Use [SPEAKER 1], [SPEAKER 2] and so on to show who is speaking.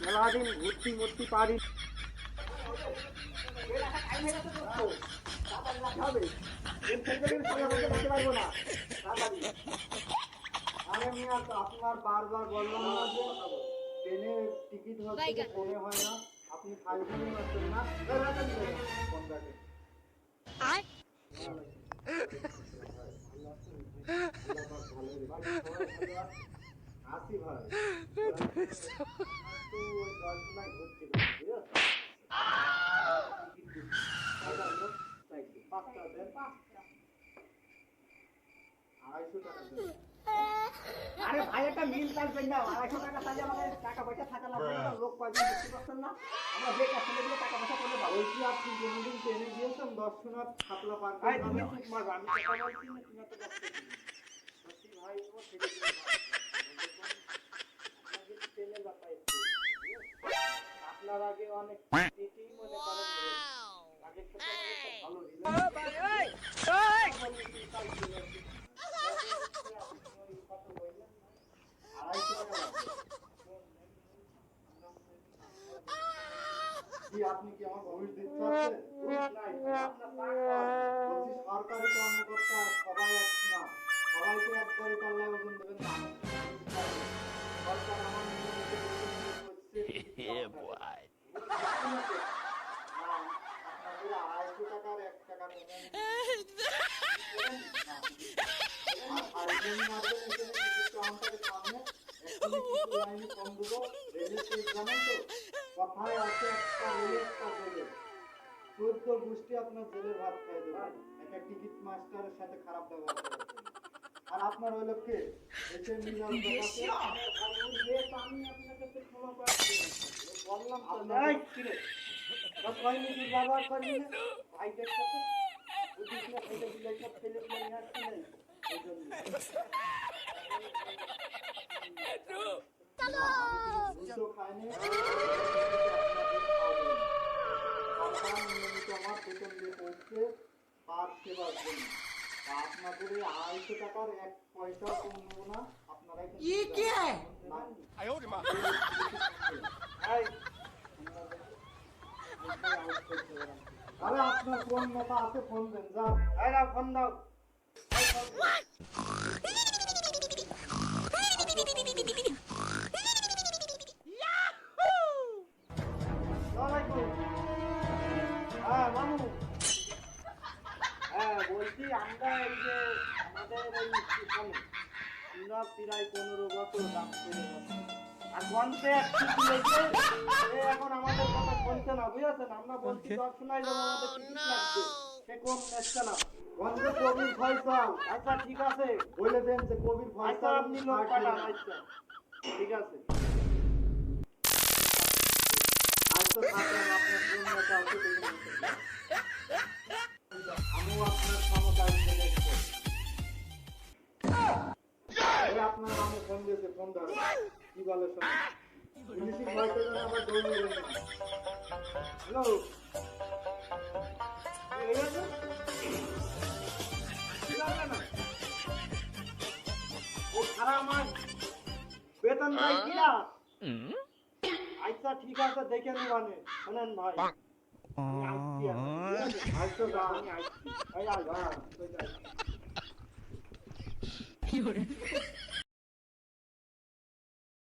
[SPEAKER 1] মেলাদিন ঘুরতি মূর্তি পারি আপনার বারবার বললাম না যে ট্রেনের টিকিট হচ্ছে ফোনে হয় না, আপনি ফাইলগুলো আসছেন না ফোনটাকে আসি ভাই আরে ভাই একটা মিল চাইবেন না, 250 টাকা চাইলে আমাদের টাকা পয়সা থাকা লাগবে না, লোক কয়জন বুঝতে পারছেন না, আমরা যে কাছে গেলে টাকা পয়সা করে পাবো। ওই কি আপনি কোনদিন ট্রেনে গিয়েছেন দর্শনাথ খাতলা পার করে? তুমি চুপ মারবে, আমি কথা বলছি না, তুমি এত কষ্ট করছি ভাই, তোমার থেকে আমাদের ট্রেনের ব্যাপার আপনার আগে অনেক টিটি মনে করেন আগের থেকে ভালো আপনি কি আমার ঘুষ দিতে সরকারি কর্মকর্তা সবাই এক না, সবাইকে একবারে পাল্লা ওজন দেবেন না। সরকার আমার কথায় আছে একটা রেলে একটা জেলে, 14 গোষ্ঠী আপনার জেলের ভাত খাই দেবে একটা টিকিট মাস্টারের সাথে খারাপ ব্যবহার করেছে। আর আপনার ওই লোককে এসে নিয়ে আমি আপনাকে ক্ষমা করছি বললাম কয় মিনিট ব্যবহার করবি না ভাইদের সাথে বুঝিস না, ফেলে দিলে সব ফেলে নিয়ে আসছি না এই জন্য খায়নি আমার বেতন দিয়ে পড়ছে পার সেবার জন্য, আপনাদের 250 টাকার 1 পয়সা কম নেব না, আপনারাই আরে আপনার কোন নেতা আছে ফোন দেন, যাও ফোন দাও। হ্যাঁ মামু, হ্যাঁ বলছি আমরা এই যে আমাদের এই স্টেশনে প্রায় 15 বছর কাজ করে যাচ্ছি, আর গন্তে এখন আমাদের কথা শুনছে না, বুঝেছেন? আমরা বলছি দর্শনায় যেন আমাদের টিকিট লাগবে, সে কোন নেচ্ছে না। গঞ্জে কবির ফয়সাল, আচ্ছা ঠিক আছে বলে দেন যে কবির ফয়সাল আপনি লোক পাঠান, আচ্ছা ঠিক আছে। আচ্ছা থাকেন, আপনার কোন নেতা আছে আমিও আপনার ক্ষমতায় দেখছি। আপনার নামে ফোন দিয়েছে, ফোন ধরো কি বলে শোনো, পুলিশি ভয় করে আবার দৌড় নেবেন না। হ্যালো ও খারাপ আমার বেতন ভাই কিনা, আচ্ছা ঠিক আছে দেখে নিবানে, শোনেন ভাই আমি আসছি, আমি আসছি